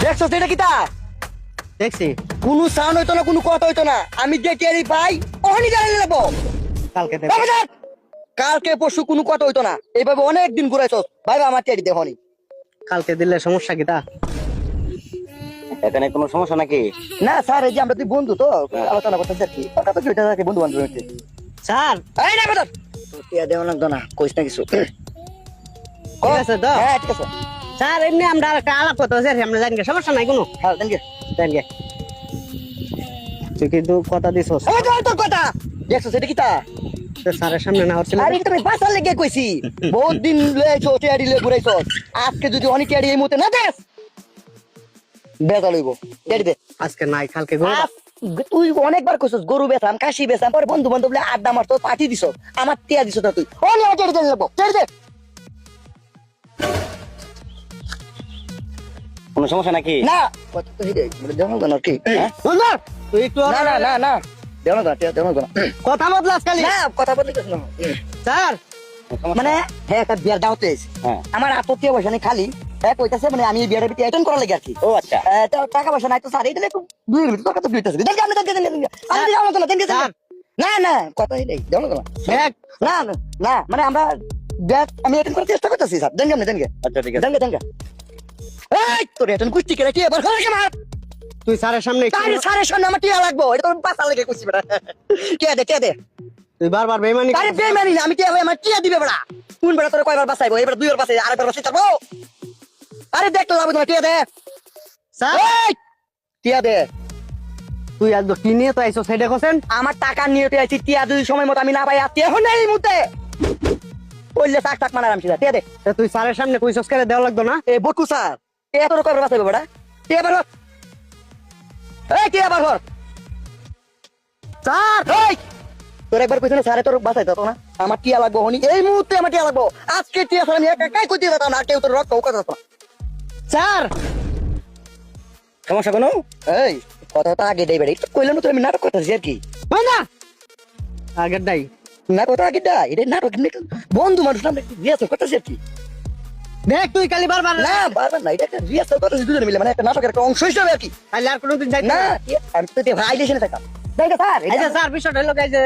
দেখছো এটা কিতা দেখছি কোনো সাউন্ড হইতো না, কোনো কথা হইতো না। আমি যে টেরি পাই ওখানে জানি নেবো। কালকে দেখ কালকে পরশু কোনো কথা হইতো না, এইভাবে অনেক দিন ঘুরাইছো ভাই। আমার টেরি দেখনি, কালকে দিলে সমস্যা কিটা? এখানে কোনো সমস্যা নাকি? না স্যার, এই যে আমরা তুই বন্ধু তো আলোচনা করতেছি আর কি। কথা তো ওইটা থাকে, বন্ধু বান্ধব হইতে। স্যার এই না কথা টিয়া দেওয়া লাগতো না, কইস না কিছু। ঠিক আছে তো? হ্যাঁ ঠিক আছে। স্যার এমনি আমরা একটা আলাপ করতে হচ্ছে, আমরা জানি সমস্যা নাই কোনো। হ্যাঁ দেন গে। জানি তুই কিন্তু কথা দিছস এই যে তোর কথা দেখছো সেটা কিতা? স্যারের সামনে না হচ্ছিল। আরে তুমি বাসার লেগে কইছি, বহুত দিন লইছো টিয়ারি লই ঘুরাইছো। আজকে যদি অনেক টিয়ারি এই মুহূর্তে না দেস বেজা লইব। টিয়ারি দে আজকে নাই, কালকে গো। তুই অনেকবার কইছস গরু বেচাম, কাশি বেচাম, পরে বন্ধু বান্ধব আড্ডা মারতো, পার্টি দিছ, আমার টিয়া দিছ না তুই। অনেক টিয়ারি দেন লাগবো। টিয়ারি দে। কোনো সমস্যা নাকি? না কত তো হিদে দেওয়া লাগতো না কি? হ্যাঁ? বন্ধু তুই একটু না না না না দেওয়া লাগতো না, টিয়া দেওয়া লাগতো না। কথা বদলাস খালি। না কথা বলতে কইছ না। স্যার মানে হ্যাঁ একটা বিয়ার দাওয়াত হয়েছে, হ্যাঁ। আমার আত্মীয় পয়সা নেই খালি। হ্যাঁ কইতাছে মানে আমি এই বিয়ারের ভিতরে অ্যাটেন্ড করা লাগে আর কি। ও আচ্ছা। টাকা পয়সা নাই তো স্যার, এইটা একটু দুই মিনিট টাকা তো দিতেছে। দেন আমি দেন দেন দেন আমি দেওয়া লাগতো না, দেন দেন। স্যার। না না কথা নেই, দেওয়া লাগতো না। দেখ না না না মানে আমরা ব্যাট আমি অ্যাটেন্ড করার চেষ্টা করতেছি স্যার। দেন দেন দেন আচ্ছা ঠিক আছে। দেন দেন। এই তোর অ্যাটেন্ড কুস্তি করে কি এবার করে কেমন? তুই স্যারের সামনে একটু- তারে স্যারের সামনে আমার টিয়া লাগবো, এটা তো পাতা লাগে কুস্তি বেটা। টিয়া দে টিয়া দে। তুই বারবার বেইমানি আরে বেমানি না, আমি টিয়া হই, আমার টিয়া দিবে বেটা। কোন বেটা তোর কয়বার বাঁচাইবো? এবার দুইবার বাঁচাই, আরেকবার বাঁচাই থাকবো। আরে দেখ তো লাভ তোমার টিয়া দে। স্যার এই টিয়া দে। তুই আজ কি নিয়ে তো আইছো সেটা কোসেন? আমার টাকা নিয়ে তো আইছি, টিয়া যদি সময় মতো আমি না পাই আর টিয়া নেই এই মুহূর্তে বললে টাক টাক মারার আমি সিধা। টিয়া দে। তা তুই স্যারের সামনে কইছস করে দেওয়া লাগতো না? এ বটু স্যার টিয়া তোর কয়বার বাঁচাইবো বেটা? টিয়া বার হর। এই টিয়া বার হর। স্যার এই তোর একবার কইছ না স্যারে তোর বাঁচাই দাও না, আমার টিয়া লাগবো হনি এই মুহূর্তে, আমার টিয়া লাগবো আজকে। টিয়া স্যার আমি একা একাই কইতে যেতাম না, কেউ তোর রক্ত ও কথা না। স্যার সমস্যা কোনো? এই কথা আগে দেই বেড়ে কইলাম না তো, আমি নাটক করতেছি আর কি। হয় না আগের নাই না কথা আগে দা এটা নাটক বন্ধু মানুষ আমরা রিহার্সাল করতেছি আর কি। দেখ তুই কালি বারবার না বারবার না, এটা একটা রিহার্সাল করতেছি দুজনে মিলে, মানে একটা নাটকের একটা অংশ হিসেবে আর কি। তাহলে আর কোনোদিন যাই না আমি তো ভাই দেশে থাকতাম। দেখ স্যার এই যে স্যার বিষয়টা হলো এই যে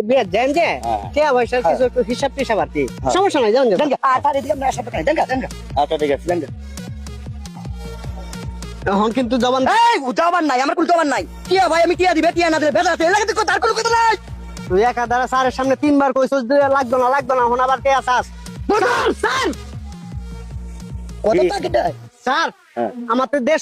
বিয়ে দেন যে হ্যাঁ। কে পয়সার কিছু একটু হিসাব টিসাব আর কি সমস্যা নাই জানেন দেখ আর স্যার এদিকে আমরা সব দেন দেন। আচ্ছা ঠিক আছে। এখন কিন্তু জবান এই উজাবার নাই, আমার কোনো জবান নাই। টিয়া ভাই আমি টিয়া দিবে, টিয়া না দিলে ভেজা আছে, এলাকাতে কথা আর কোনো কথা নাই। তুই একা দ্বারা স্যারের সামনে 3 বার কইছস যে লাগতো না এখন আবার কে আসাস? স্যার কথা তো আগে দেয়। স্যার হ্যাঁ। আমাদের দেশ